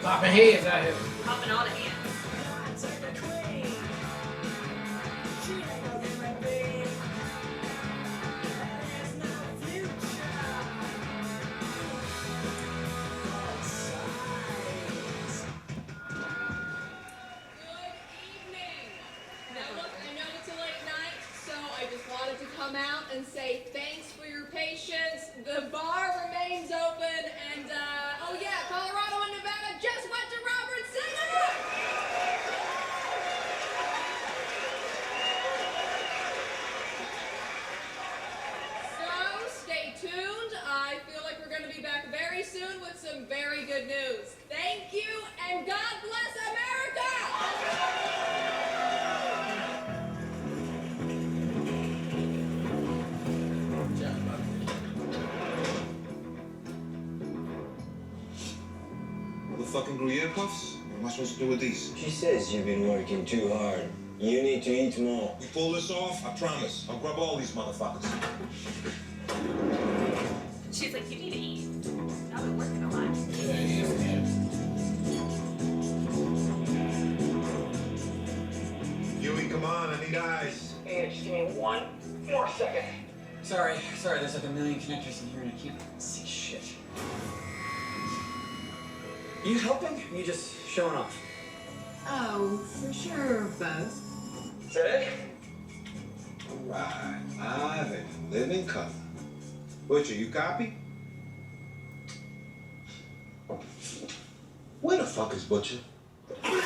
Popping heads out here. Popping all the hands. Come out and say thanks for your patience. The bar remains open, and oh yeah, Colorado and Nevada just went to Robert Center. So stay tuned. I feel like we're going to be back very soon with some very good news. Thank you, and God bless America. Fucking Gruyere puffs? What am I supposed to do with these? She says you've been working too hard. You need to eat more. We pull this off, I promise. I'll grab all these motherfuckers. She's like, you need to eat. I've been working a lot. Huey, come on, I need eyes. Hey, just give me 1 more second. Sorry, there's like a million connectors in here and I can't see shit. You helping? Or you just showing off? Oh, for sure, both. Sick? Alright, I've a living color. Butcher, you copy? Where the fuck is Butcher? Open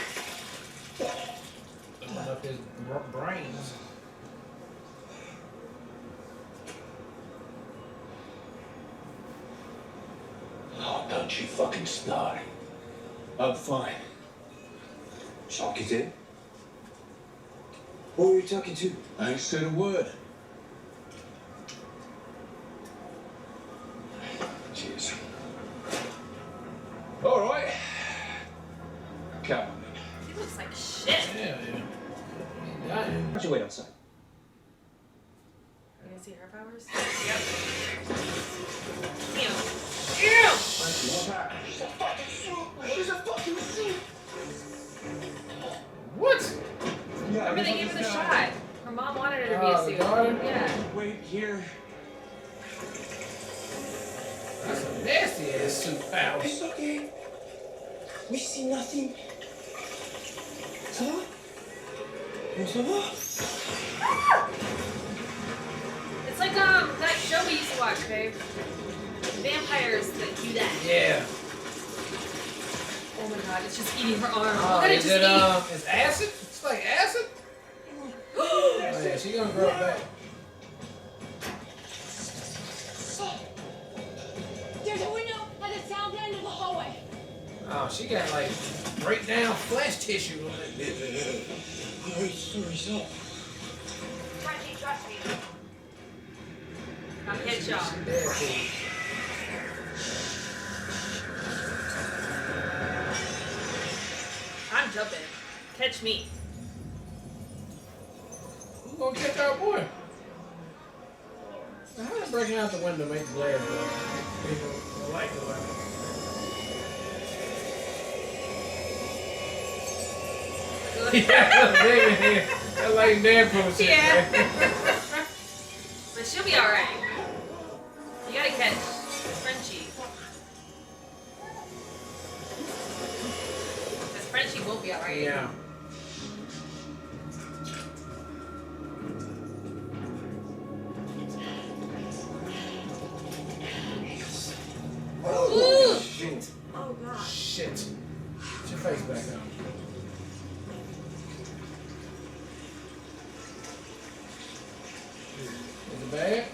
up his brains. Oh, don't you fucking start. I'm fine. Shock is in? Who are you talking to? I ain't said a word. Cheers. Alright. Come on. He looks like shit. Yeah. Why don't you wait outside? You gonna see her powers? Yep. Ew. She's a fucking suit. What? Yeah, Remember they gave her the shot. Her mom wanted her to be a suit. daughter? Yeah. Wait here. That's a nasty ass suit power. It's okay. We see nothing. Ça va? Ça va? It's like that show we used to watch, babe. Vampires that do that. Yeah. Oh my god, it's just eating her arm. Oh, Look at it is just it eat. it's acid? It's like acid? Oh yeah, she gonna grow back. There's a window at the south end of the hallway. Oh, she got like breakdown flesh tissue on it. Sorry. Frenchie, trust me. I'm headshot. Dead fool. I'm jumping. Catch me. Who's gonna catch our boy? Now, how did breaking out the window make the glass go? People like the weapon. Yeah, that's big in here. That's like Deadpool shit. Yeah. Man. But she'll be alright. You gotta catch Frenchie. Because Frenchie won't be alright. Yeah. Ooh! Shit. Oh god. Shit. Put your face back on. Is it bad?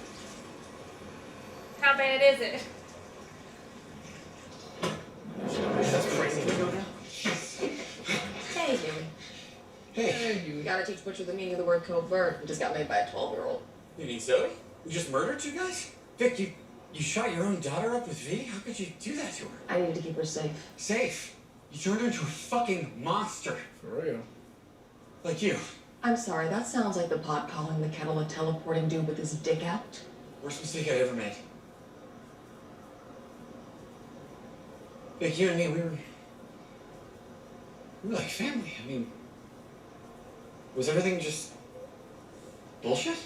How bad is it? That's crazy. Hey, Huey. Hey, You gotta teach Butcher the meaning of the word covert. It just got made by a 12-year-old. You need Zoe? You just murdered two guys? Vic, you shot your own daughter up with V? How could you do that to her? I need to keep her safe. Safe? You turned her into a fucking monster. For real. Like you. I'm sorry, that sounds like the pot calling the kettle a teleporting dude with his dick out. Worst mistake I ever made. Vic, you and me, We're like family. I mean, was everything just bullshit?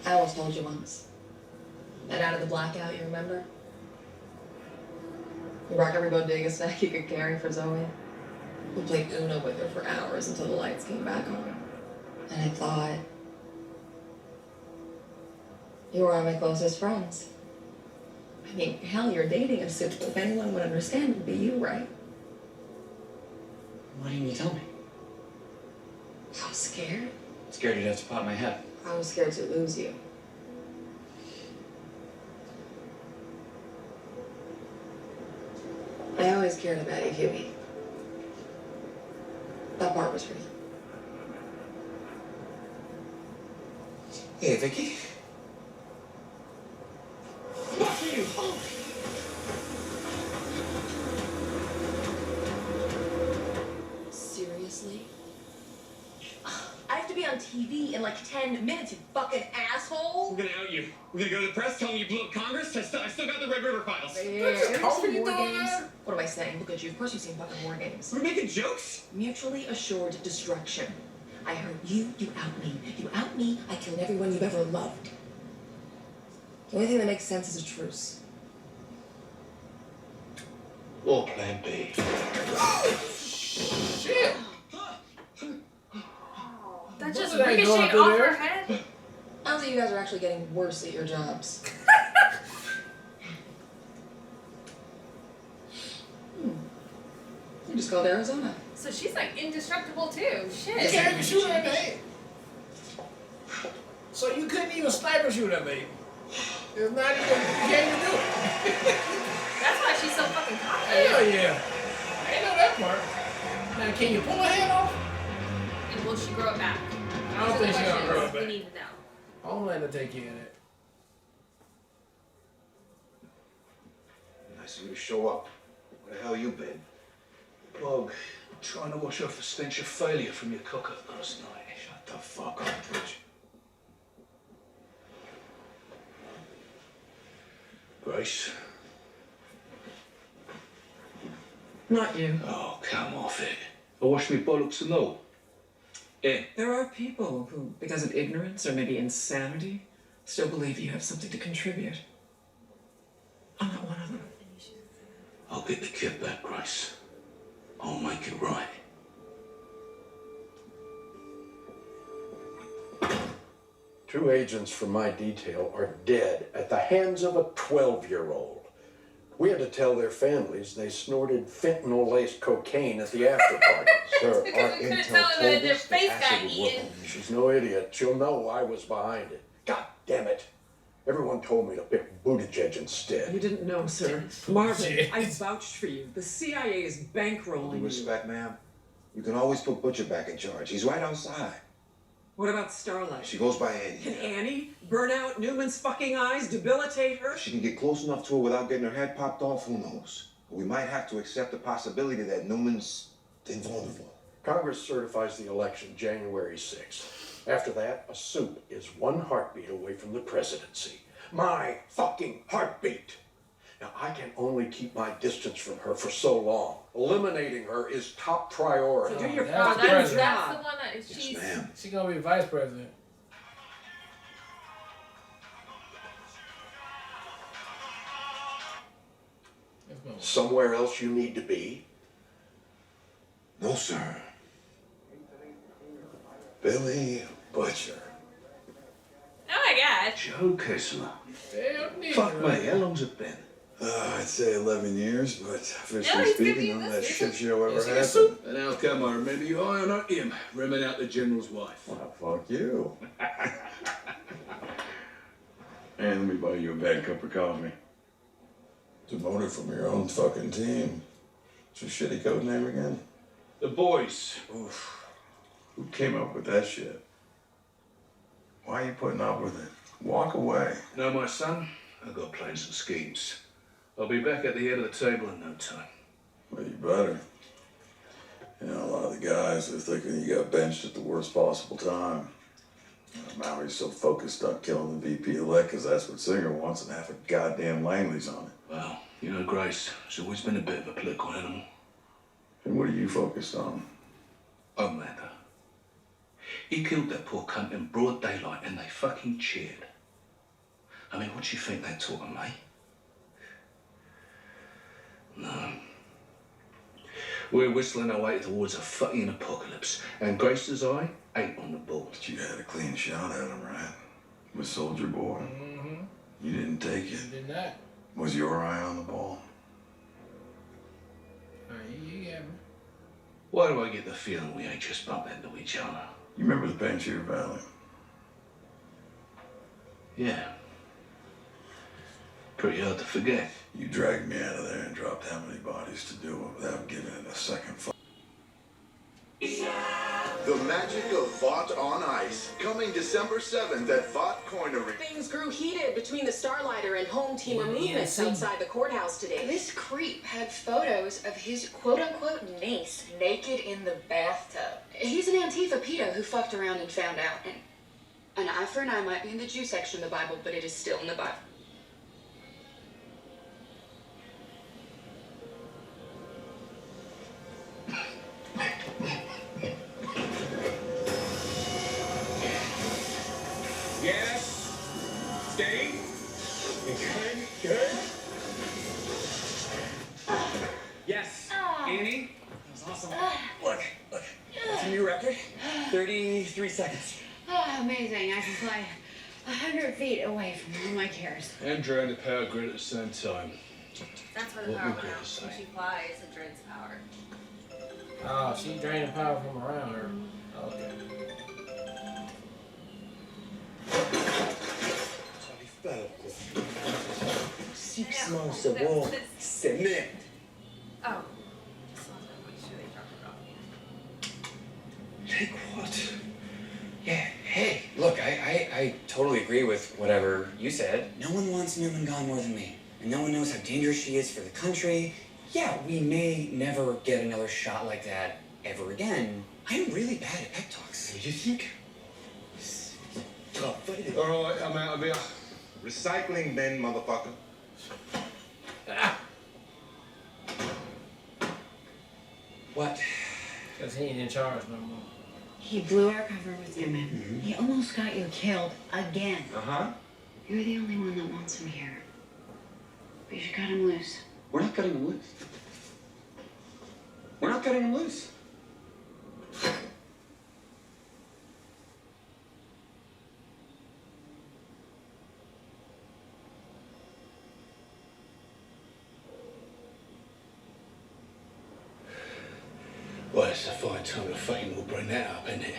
I almost told you once. That out of the blackout, you remember? You rock every bodega snack you could carry for Zoe. We played Uno with her for hours until the lights came back on. And I thought, you were one of my closest friends. I mean, hell, you're dating a suit. If anyone would understand, it'd be you, right? Why didn't you tell me? I was scared. Scared you'd have to pop my head. I was scared to lose you. I always cared about you, Huey. That part was real. Hey, Vicky. Seriously? I have to be on TV in like 10 minutes, you fucking asshole! We're gonna out you. We're gonna go to the press, tell them you blew up Congress. I still got the Red River files. Coffee you War doing games? there? What am I saying? Look at you. Of course you've seen fucking war games. We're making jokes? Mutually assured destruction. I heard you out me. You out me, I killed everyone you've ever loved. The only thing that makes sense is a truce. Or plan B. Shit. That just What did I go ricocheted through off there? her head. I don't think you guys are actually getting worse at your jobs. You just called Arizona. So she's like indestructible too. Shit. You can't even shoot her in the head. So you couldn't even sniper shoot her, baby. It's not even, you can't even do it. That's why she's so fucking cocky. Hell yeah. I didn't know that part. Now, can you pull her head off? And will she grow it back? I don't think she's gonna grow it We back. need to know. Homelander take care of that. Nice of you to show up. Where the hell you been? Bog, trying to wash off the stench of failure from your cock-up last night. Shut the fuck up, Bridge. Grace? Not you. Oh, come off it. I washed me bollocks and all. In. There are people who, because of ignorance or maybe insanity, still believe you have something to contribute. I'm not one of them. I'll get the kid back, Grace. I'll make it right. Two agents from my detail are dead at the hands of a 12-year-old. We had to tell their families they snorted fentanyl-laced cocaine at the after party. Sir, Because our we couldn't intel tell them that told their us face the got acid would work eaten. on you. She's no idiot. She'll know I was behind it. God damn it. Everyone told me to pick Buttigieg You instead. didn't know, sir. Marvin, Shit. I vouched for you. The CIA is With bankrolling you. respect, ma'am. You can always put Butcher back in charge. He's right outside. What about Starlight? She goes by Annie. Can Annie burn out Newman's fucking eyes, debilitate her? If she can get close enough to her without getting her head popped off, who knows? But we might have to accept the possibility that Newman's invulnerable. Congress certifies the election January 6th. After that, a soup is one heartbeat away from the presidency. My fucking heartbeat. Now, I can only keep my distance from her for so long. Eliminating her is top priority. So do your That's fucking the job. That's the one that Yes, she's. ma'am. She gonna be vice president. Let's go. Somewhere else you need to be. No, sir. Billy Butcher. Oh my god. Joe Kessler. Hell, nigga. Fuck me, how long's it been? I'd say 11 years, but No, officially he's gonna speaking, be none of this that season. shit show ever Is he a happened. soup? And how come I remember you higher, not him, rimming out the general's wife? Well, fuck you. And let me buy you a bad cup of coffee. Demoted from your own fucking team. What's your shitty code name again? The boys. Oof. Who came up with that shit? Why are you putting up with it? Walk away. Know my son? I've got plans and schemes. I'll be back at the head of the table in no time. Well, you better. You know, a lot of the guys are thinking you got benched at the worst possible time. Mallory's so focused on killing the VP elect because that's what Singer wants and half a goddamn Langley's on it. Well, you know, Grace, she's always been a bit of a political animal. What are you focused on? Homelander. He killed that poor cunt in broad daylight and they fucking cheered. I mean, what do you think that taught him, eh? No. We're whistling our way towards a fucking apocalypse, and Grace's eye ain't on the ball. But you had a clean shot at him, right? With Soldier Boy. Mm-hmm. You didn't take it. You did not. Was your eye on the ball? You got me. Why do I get the feeling we ain't just bumped into each other? You remember the Panchir Valley? Yeah. Pretty hard to forget. You dragged me out of there and dropped how many bodies to do it without giving it a second thought. The magic of Vought on Ice, coming December 7th at Vought Coinery. Things grew heated between the Starlighter and home team movements outside the courthouse today. This creep had photos of his quote-unquote niece naked in the bathtub. He's an Antifa pedo who fucked around and found out. And an eye for an eye might be in the Jew section of the Bible, but it is still in the Bible. Yes. Steady. Good. Good. Yes. Annie. That was awesome. Look. That's a new record. 33 seconds. Oh, amazing. I can fly 100 feet away from all my cares. And drain the power grid at the same time. That's where the What power would went out. Grace When say? she flies, it drains power. Oh, she draining power from around her. Okay. Six months of war. Cement. Oh. This one's what should they talk about? Take what? Yeah, hey, look, I totally agree with whatever you said. No one wants Newman gone more than me. And no one knows how dangerous she is for the country. Yeah, we may never get another shot like that ever again. I'm really bad at pep talks. You think? All right, I'm out of here. Recycling bin, motherfucker. What? Because he ain't in charge no more. He blew our cover with Newman. He almost got you killed again. Uh-huh. You're the only one that wants him here. But you should cut him loose. We're not cutting him loose. We're not cutting him loose. Well, it's a fine time to fucking will bring that up, isn't it?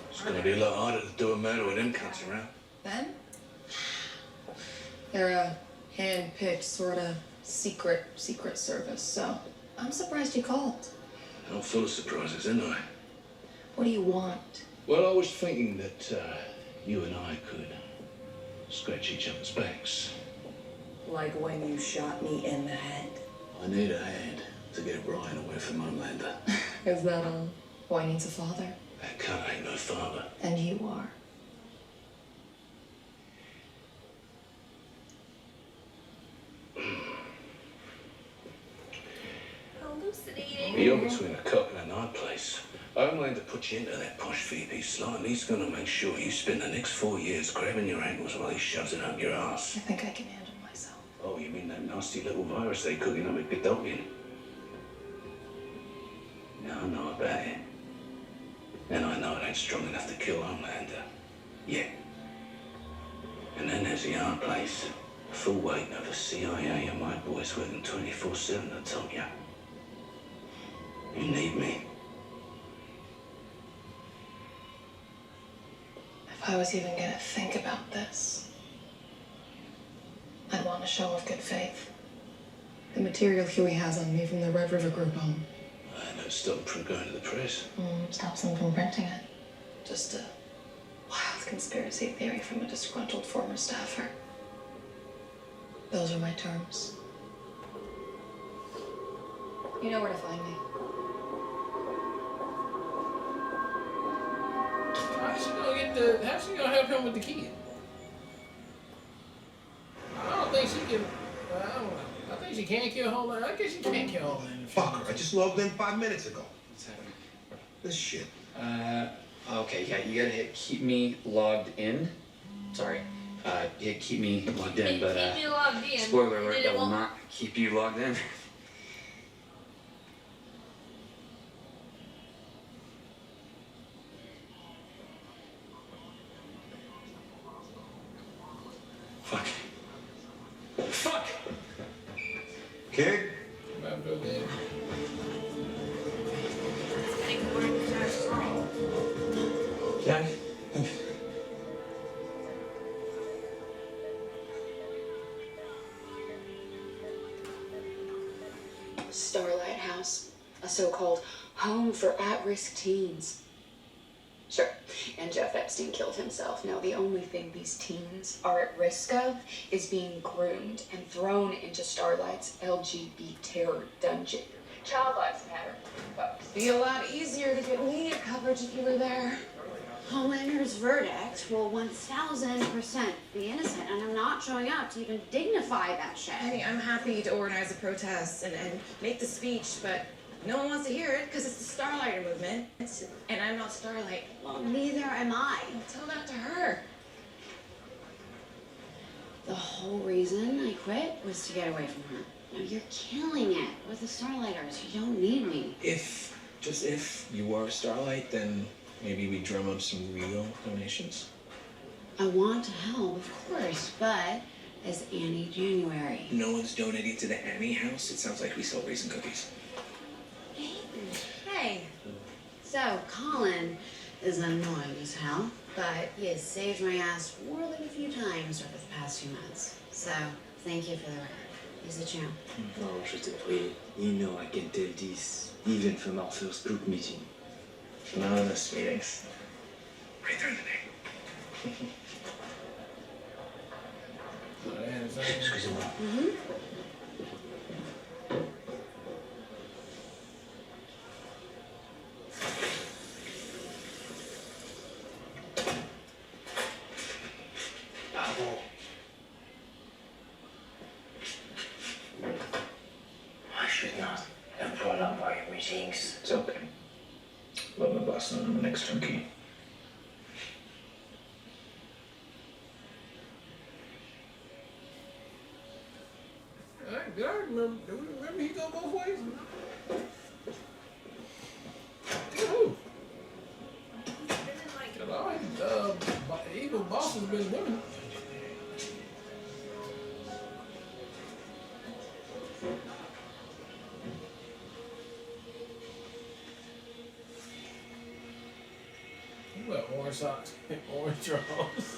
It's gonna be a lot harder to do a murder with them cunts around. Them? They're a hand-picked, sort of secret service, so I'm surprised you called. I'm full of surprises, isn't I? What do you want? Well, I was thinking that you and I could scratch each other's backs. Like when you shot me in the head. I need a hand to get Brian away from Homelander. Is that all? Boy needs a father. That cunt ain't no father. And you are. Hallucinating. You're between a cock and an eye place. Homelander put you into that posh VP slot, and he's gonna make sure you spend the next 4 years grabbing your ankles while he shoves it up your ass. I think I can handle myself. Oh, you mean that nasty little virus they cooking up at Godolphin? Now I know about it. And I know it ain't strong enough to kill Homelander. Yet. And then there's the art place. Full weight of the CIA and my boys working 24/7, I told ya. You need me. If I was even gonna think about this, I'd want a show of good faith. The material Huey has on me from the Red River Group home. I don't stop him from going to the press. Stops them from printing it. Just a wild conspiracy theory from a disgruntled former staffer. Those are my terms. You know where to find me. How's she gonna help him with the kid? can. I don't know. I think she can kill Homelander. I guess she can't kill Homelander. Fuck her. I just logged in 5 minutes ago. What's happening? This shit. Okay, yeah, you gotta hit keep me logged in. Sorry. Hit keep me logged in, but Keep me logged in. spoiler and alert, then that it will won't- not keep you logged in. Fuck. Fuck! Kid? About to go there. It's getting more interesting. Yeah. Starlight House, a so-called home for at-risk teens. Sure, and Jeff Epstein killed himself. Now, the only thing these teens are at risk of is being groomed and thrown into Starlight's LGBT terror dungeon. Child lives matter, folks. Be a lot easier to get media coverage if you were there. Homelander's verdict will 1,000% be innocent, and I'm not showing up to even dignify that shit. Honey, I'm happy to organize a protest and make the speech, but no one wants to hear it because it's the Starlighter movement, and I'm not Starlight. Well, neither am I. Tell that to her. The whole reason I quit was to get away from her. Now you're killing it with the Starlighters. You don't need me. If you are Starlight, then maybe we drum up some real donations. I want to help, of course, but as Annie January. No one's donating to the Annie house. It sounds like we sell raisin cookies. Hey. So, Colin is annoying as hell, but he has saved my ass more than a few times over the past few months. So, thank you for the record. He's a champ. Oh, je te prie. You know I can tell this, even from our first group meeting. Anonymous meetings. Right there in the name. Excusez-moi. Pardon. I should not have brought up our meetings. It's okay. Let my boss know I'm the next turnkey. Did I remember? Do we remember he go both ways? Who? Cause all his evil bosses have been women. You wear orange socks, orange drawers.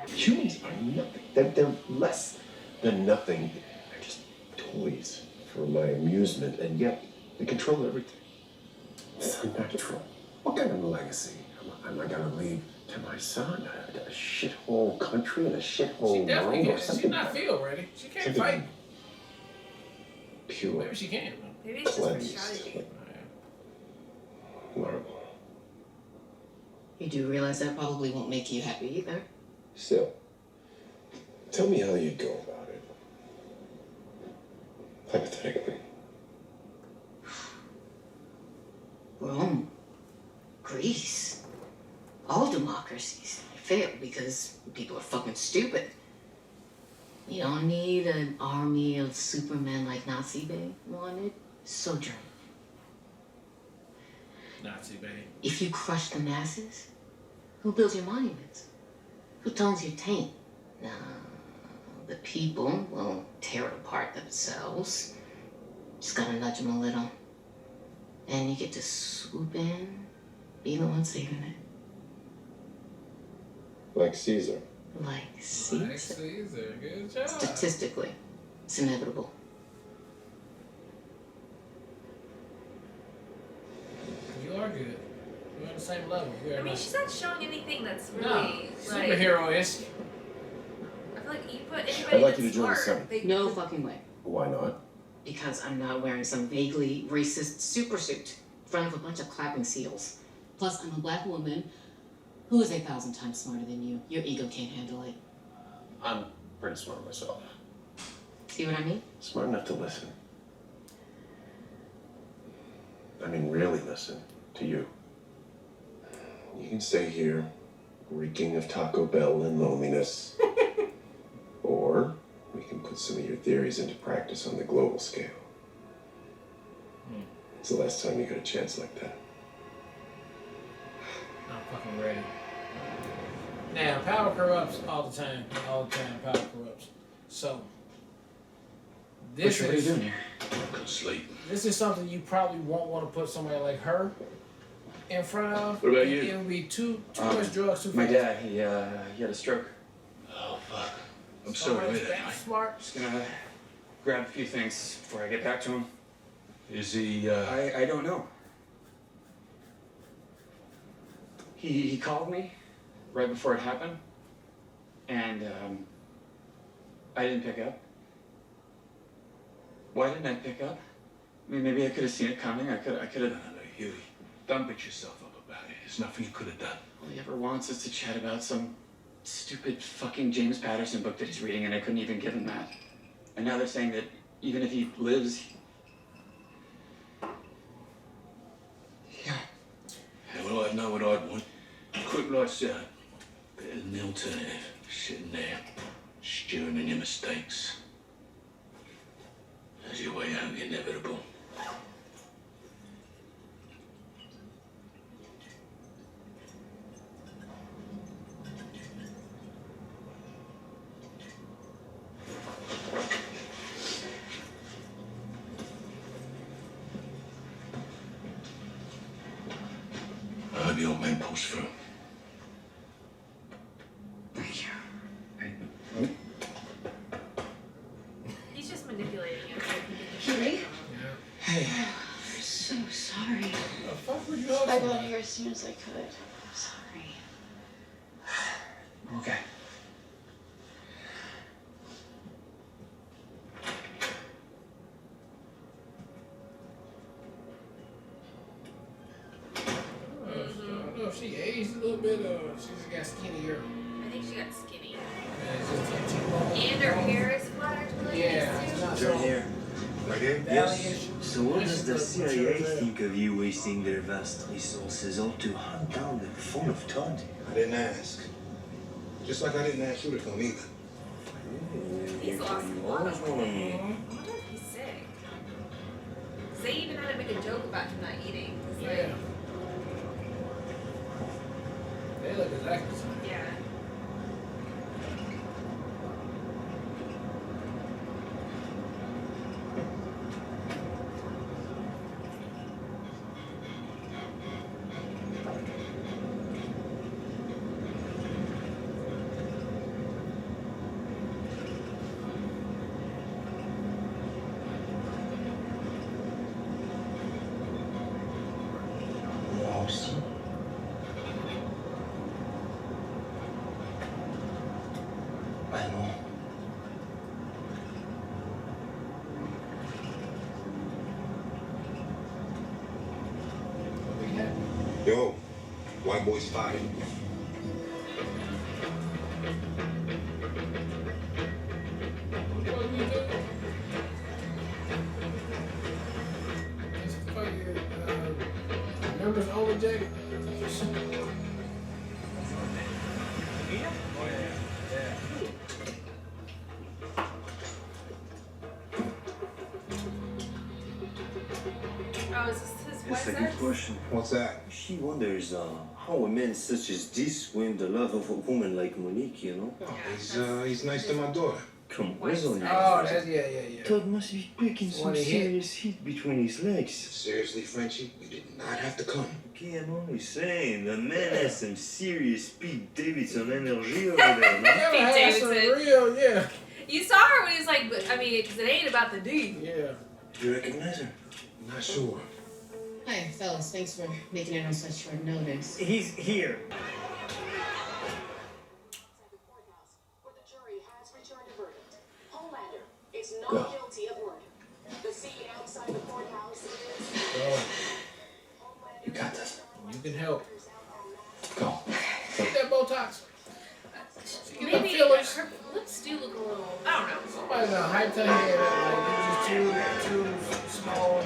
Humans are nothing. They're less than nothing. They're just toys for my amusement, and yet they control everything. It's unnatural. What kind of legacy am I gonna leave to my son? A shithole country and a shithole She world, definitely or can. She's something not feel ready. She can't something fight. pure, Maybe she can. Maybe it's just for cleansed, strategy. marble. You do realize that probably won't make you happy either. Still, tell me how you'd go about it. Hypothetically. Rome, Greece, all democracies fail because people are fucking stupid. You don't need an army of supermen like Nazi Bay wanted. Sojourn. Nazi baby. If you crush the masses, who builds your monuments? Who tones your taint? No, the people will tear it apart themselves. Just gotta nudge them a little. And you get to swoop in Be the one saving it. Like Caesar. Like Caesar. Like Caesar. Good job. Statistically, it's inevitable. You are good. We're on the same level. I mean, she's not showing anything that's really No, like. superhero-esque. I feel like you put anybody I'd like that's you to join the smart. Senate. They, No fucking way. Why not? Because I'm not wearing some vaguely racist supersuit in front of a bunch of clapping seals. Plus, I'm a black woman who is 1,000 times smarter than you. Your ego can't handle it. I'm pretty smart myself. See what I mean? Smart enough to listen. I mean, really listen to you. You can stay here, reeking of Taco Bell and loneliness. Or we can put some of your theories into practice on the global scale. It's the last time you got a chance like that. I'm fucking ready. Now, power corrupts all the time. All the time, power corrupts. So, this What are you is doing here? Go to sleep. this is something you probably won't want to put somebody like her in front of. What about you? It would be too much drugs too My fast. dad, he had a stroke. Oh, fuck. I'm sorry to Somebody's hear that, that mate. smart. Just gonna grab a few things before I get back to him. Is he, I don't know. He called me right before it happened, and I didn't pick up. Why didn't I pick up? I mean, maybe I could have seen it coming. I could have. No, Huey. Don't beat yourself up about it. There's nothing you could have done. All he ever wants is to chat about some stupid fucking James Patterson book that he's reading, and I couldn't even give him that. And now they're saying that even if he lives, Yeah, well, I'd know what I'd want. Quick lights out. Better than the alternative. Sitting there, stewing in your mistakes. As your way out, inevitable. I hope your man pulls through. He's just manipulating you. Huey? Hey. I'm so sorry. The fuck would you I got here as soon as I could. I'm sorry. Okay. I don't know if she aged a little bit or she just got skinnier. I think she got skinny. It's just too And her hair is flat. Really Yeah, nice it's too. not Turn so here. Right here? Yes. So what does the CIA think of you wasting their vast resources all to hunt down the phone of Todd? I didn't ask. Just like I didn't ask you to come either. He's lost a lot of weight. I wonder if he's sick. 'Cause they even had to make a joke about him not eating. 'Cause, like, Yeah. They look exactly the same. yeah. Moi aussi. Ah non. Yo, white boy spotted. What we do? This fucking members only jacket. Oh, is this his That's a good question. What's that? She wonders how a man such as this win the love of a woman like Monique, you know? He's nice to my daughter. Come on, Oh, that's, yeah. Todd must be picking some What he hit? serious heat between his legs. Seriously, Frenchie, you did not have to come. Okay, I'm only saying, the man has some serious Pete Davidson energy over there, no? Pete Davidson. Real, yeah. You saw her when he was like, but I mean, because it ain't about the D. Yeah. Do you recognize her? I'm not sure. Hi, fellas. Thanks for making it on such short notice. He's here. Not guilty of murder. The scene outside the courthouse is. You got this. You can help. Go. Get that Botox. Maybe her lips do look a little. I don't know. Somebody's gonna hype her head up like it's just too small.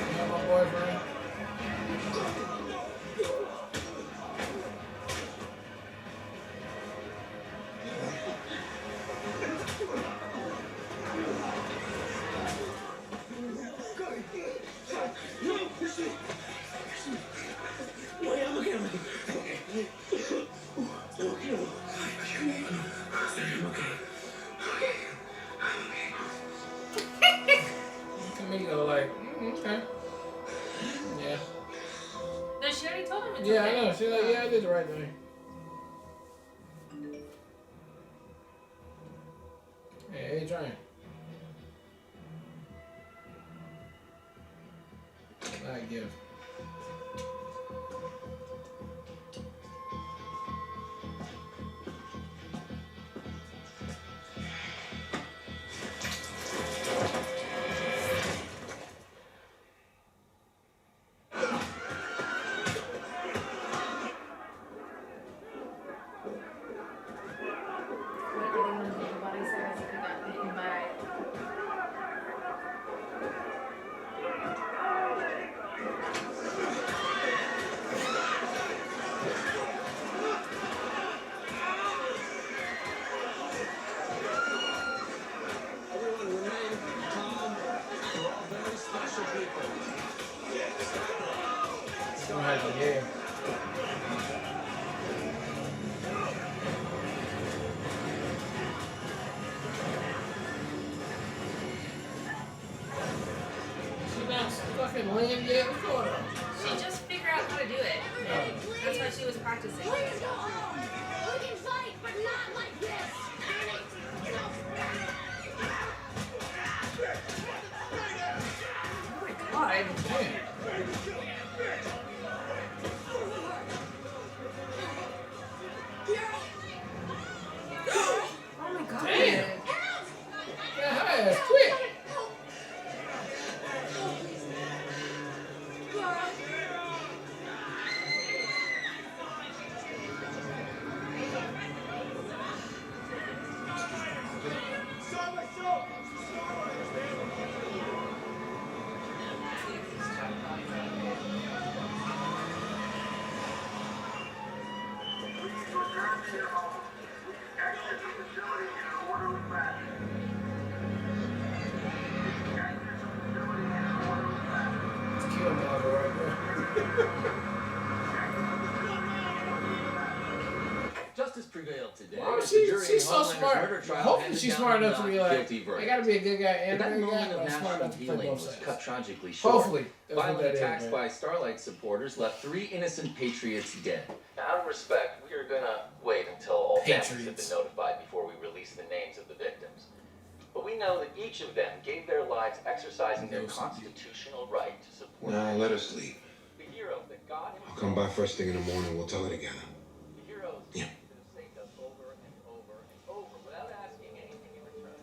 You know my boyfriend. Camille like, okay. Yeah. No, she already told him it's Yeah, okay. I know. She's like, yeah, I did the right thing. Hey, trying. I give. Everyone remain calm. We're all very special people. Don't have to hear. She not fucking land yet? What's going on? She just figured out how to do it. That's why she was practicing. Please go home. We can fight, but not like this. Oh my god. Oh my god. Damn. Got her ass quick. It's kill model right there. Justice prevailed today. Why was as the jury she's in so Homelander's smart. murder trial Hopefully handed she's down smart a enough to be not like, guilty I verdict. gotta be a good guy and But a that bad guy, moment but of I'm smart national enough to play healing both was sides. cut tragically short. Hopefully. That's what Violent that is, attacks man. by Starlight supporters left 3 innocent patriots dead. Now, out of respect, we are gonna wait until all families have been notified before we release the names of the victims. But we know that each of them gave their lives exercising their constitutional right to support Nah, let us leave. the hero that God I'll come by first thing in the morning. We'll tell her together. the heroes Yeah. that have saved us over and over and over without asking anything in return.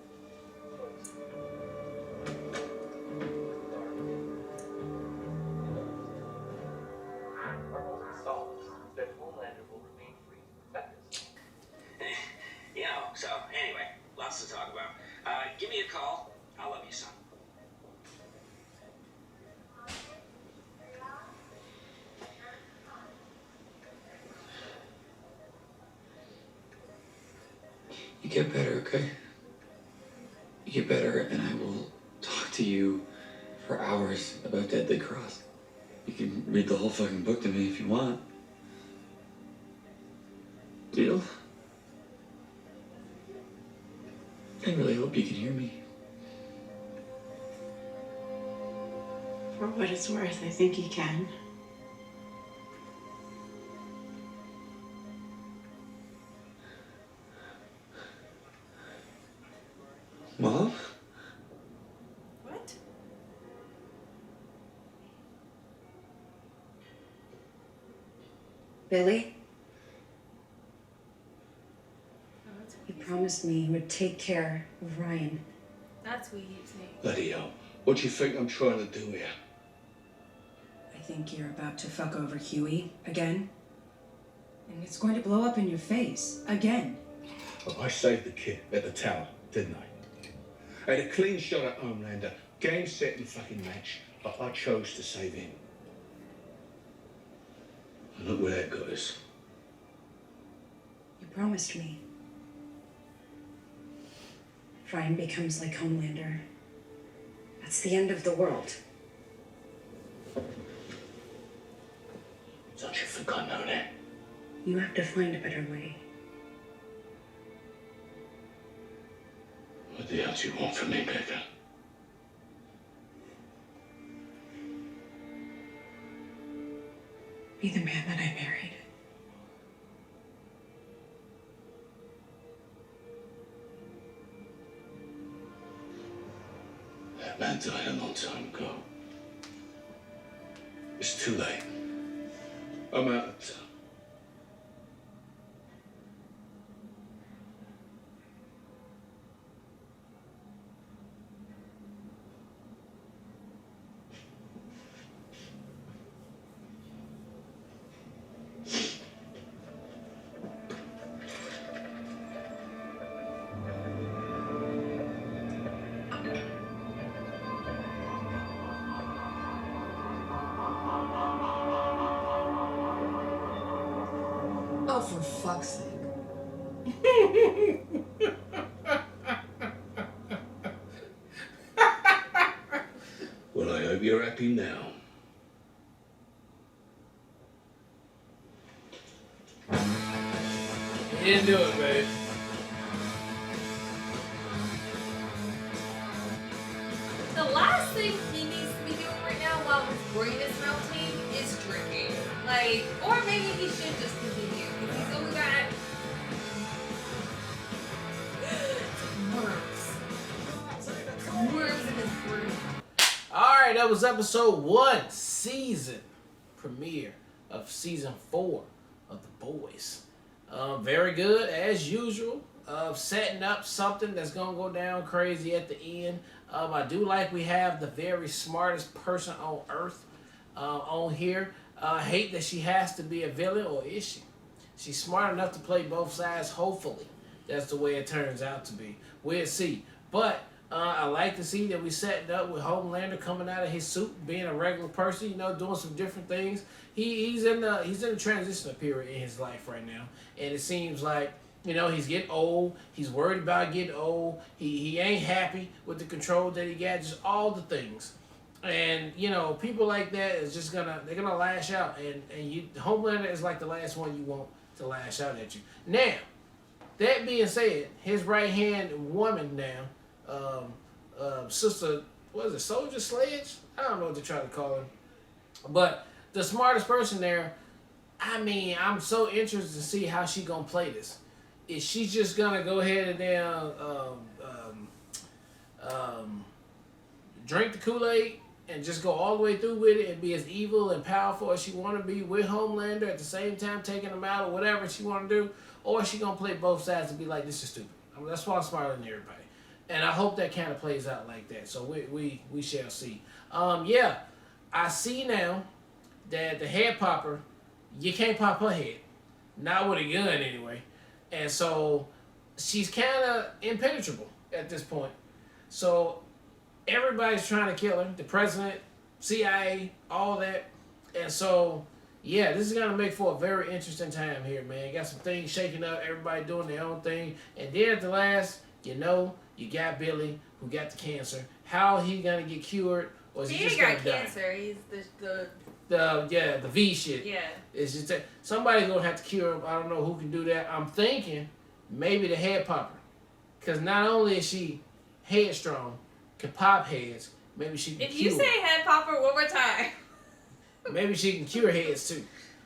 Our only solace is that Homelander will remain free to protect us. You know, so anyway, lots to talk about. Give me a call. I love you, son. You get better, okay? You get better, and I will talk to you for hours about Deadly Cross. You can read the whole fucking book to me if you want. Deal? I really hope you can hear me. For what it's worth, I think he can. Mom? What? Billy, Oh, that's you promised me you would take care of Ryan. That's what you say. Bloody hell. What do you think I'm trying to do here? I think you're about to fuck over Huey again. And it's going to blow up in your face again. Well, I saved the kid at the tower, didn't I? I had a clean shot at Homelander. Game, set, and fucking match. But I chose to save him. And look where that got us. You promised me. If Ryan becomes like Homelander, that's the end of the world. Don't you think I know that? You have to find a better way. What the hell do you want from me, Becca? Be the man that I married. That man died a long time ago. It's too late. I'm out of town. Oh, for fuck's sake. Well, I hope you're happy now. He didn't do it, babe. The last thing he needs to be doing right now while his brain is melting is drinking. Like, or maybe he should just continue. Because he's only got worms in his brain. Alright, that was episode 1, season premiere of season 4 of The Boys. Very good, as usual. Setting up something that's going to go down crazy at the end. I do like we have the very smartest person on earth on here. Hate that she has to be a villain, or is she? She's smart enough to play both sides, hopefully. That's the way it turns out to be. We'll see. But I like to see that we setting up with Homelander coming out of his suit, being a regular person, you know, doing some different things. He's in a transitional period in his life right now, and it seems like, you know, he's getting old. He's worried about getting old. He ain't happy with the control that he got. Just all the things, and you know, people like that is just they're gonna lash out, and you, Homelander is like the last one you want to lash out at you. Now, that being said, his right hand woman now, sister, what is it, Soldier Sledge? I don't know what they're trying to call her, but the smartest person there. I mean, I'm so interested to see how she gonna play this. Is she just gonna go ahead and then drink the Kool-Aid and just go all the way through with it and be as evil and powerful as she want to be with Homelander at the same time taking him out or whatever she want to do? Or is she gonna play both sides and be like, this is stupid? I mean, that's why I'm smarter than everybody. And I hope that kind of plays out like that. So we shall see. Yeah, I see now that the head popper, you can't pop her head. Not with a gun anyway. And so she's kind of impenetrable at this point. So everybody's trying to kill her. The president, CIA, all that. And so, yeah, this is going to make for a very interesting time here, man. Got some things shaking up. Everybody doing their own thing. And then at the last, you know, you got Billy who got the cancer. How he going to get cured? Or is he just got going to die? cancer. He's the The V shit. Yeah. It's just that somebody's gonna have to cure him. I don't know who can do that. I'm thinking maybe the head popper, because not only is she headstrong, can pop heads. Maybe she can If cure. you say head popper one more time. Maybe she can cure heads too.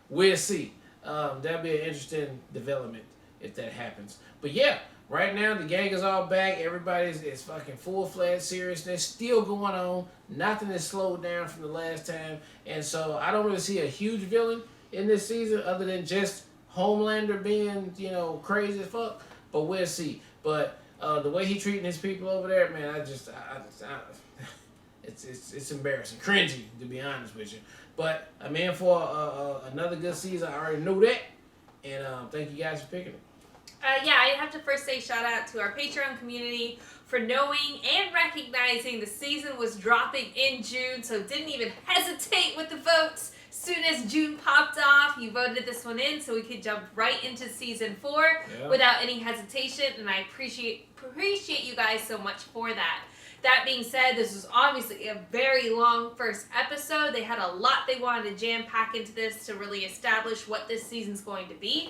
We'll see. That'll be an interesting development if that happens. But yeah, right now the gang is all back. Everybody's is fucking full-fledged seriousness still going on. Nothing is slowed down from the last time. And so I don't really see a huge villain in this season other than just Homelander being, crazy as fuck. But we'll see. But the way he treating his people over there, man, it's embarrassing. Cringy, to be honest with you. But I'm in for another good season. I already knew that. And thank you guys for picking it. Yeah, I have to first say shout out to our Patreon community for knowing and recognizing the season was dropping in June, so didn't even hesitate with the votes. As soon as June popped off, you voted this one in so we could jump right into season 4 without any hesitation, and I appreciate you guys so much for that. That being said, this was obviously a very long first episode. They had a lot they wanted to jam pack into this to really establish what this season's going to be.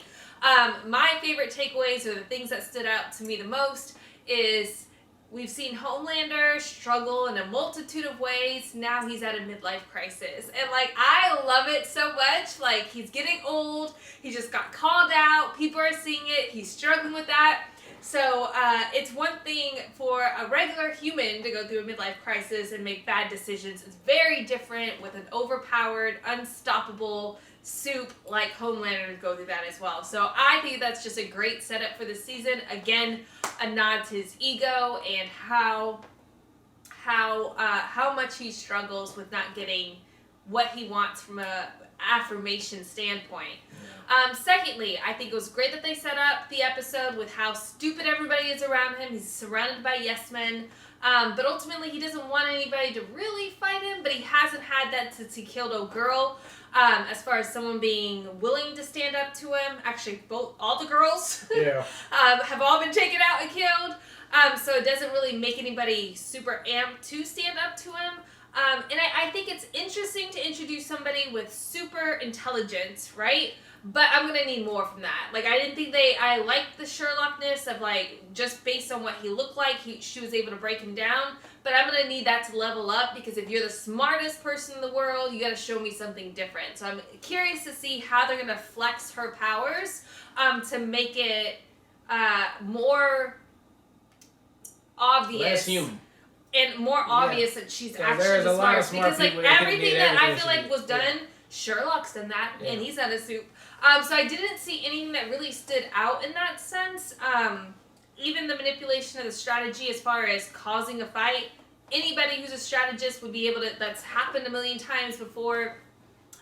My favorite takeaways, or the things that stood out to me the most, is we've seen Homelander struggle in a multitude of ways. Now he's at a midlife crisis. And, I love it so much. He's getting old. He just got called out. People are seeing it. He's struggling with that. So, it's one thing for a regular human to go through a midlife crisis and make bad decisions. It's very different with an overpowered, unstoppable soup like Homelander to go through that as well. So I think that's just a great setup for this season. Again, a nod to his ego and how much he struggles with not getting what he wants from a affirmation standpoint. Secondly, I think it was great that they set up the episode with how stupid everybody is around him. He's surrounded by yes men. But ultimately, he doesn't want anybody to really fight him, but he hasn't had that since he killed a girl. As far as someone being willing to stand up to him, actually, all the girls have all been taken out and killed. So it doesn't really make anybody super amped to stand up to him. And I think it's interesting to introduce somebody with super intelligence, right? But I'm going to need more from that. I didn't think I liked the Sherlockness of, just based on what he looked like, she was able to break him down. But I'm going to need that to level up, because if you're the smartest person in the world, you got to show me something different. So I'm curious to see how they're going to flex her powers to make it more obvious. Less human. And more obvious that she's actually there's a lot of smart. smart Because people that everything did that I everything feel she like was did. done, Sherlock's done that, and he's not a soup. So I didn't see anything that really stood out in that sense. Even the manipulation of the strategy as far as causing a fight. Anybody who's a strategist would be able to, that's happened a million times before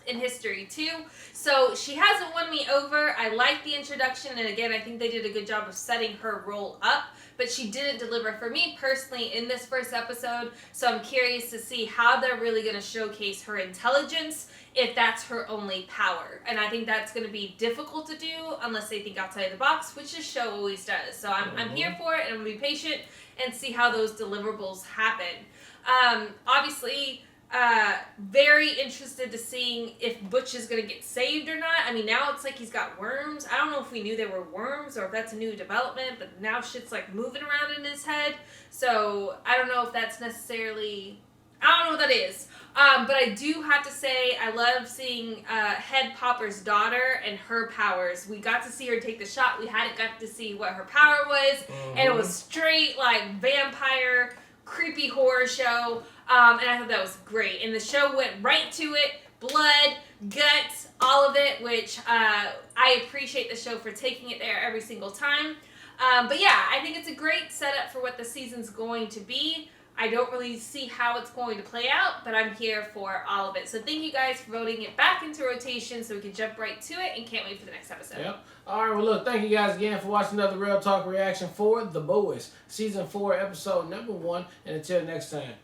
in history too. So she hasn't won me over. I like the introduction, and again, I think they did a good job of setting her role up, but she didn't deliver for me personally in this first episode. So I'm curious to see how they're really going to showcase her intelligence, if that's her only power. And I think that's going to be difficult to do unless they think outside the box, which this show always does. So I'm here for it, and I'm going to be patient and see how those deliverables happen. Obviously, very interested to seeing if Butch is going to get saved or not. I mean, now it's like he's got worms. I don't know if we knew there were worms or if that's a new development, but now shit's moving around in his head. So I don't know if that's necessarily, I don't know what that is. But I do have to say, I love seeing Head Popper's daughter and her powers. We got to see her take the shot. We hadn't got to see what her power was. And it was straight vampire, creepy horror show. And I thought that was great. And the show went right to it. Blood, guts, all of it, which I appreciate the show for taking it there every single time. But yeah, I think it's a great setup for what the season's going to be. I don't really see how it's going to play out, but I'm here for all of it. So thank you guys for voting it back into rotation so we can jump right to it, and can't wait for the next episode. Yep. All right, well, look, thank you guys again for watching another Real Talk reaction for The Boys, Season 4, Episode number 1. And until next time,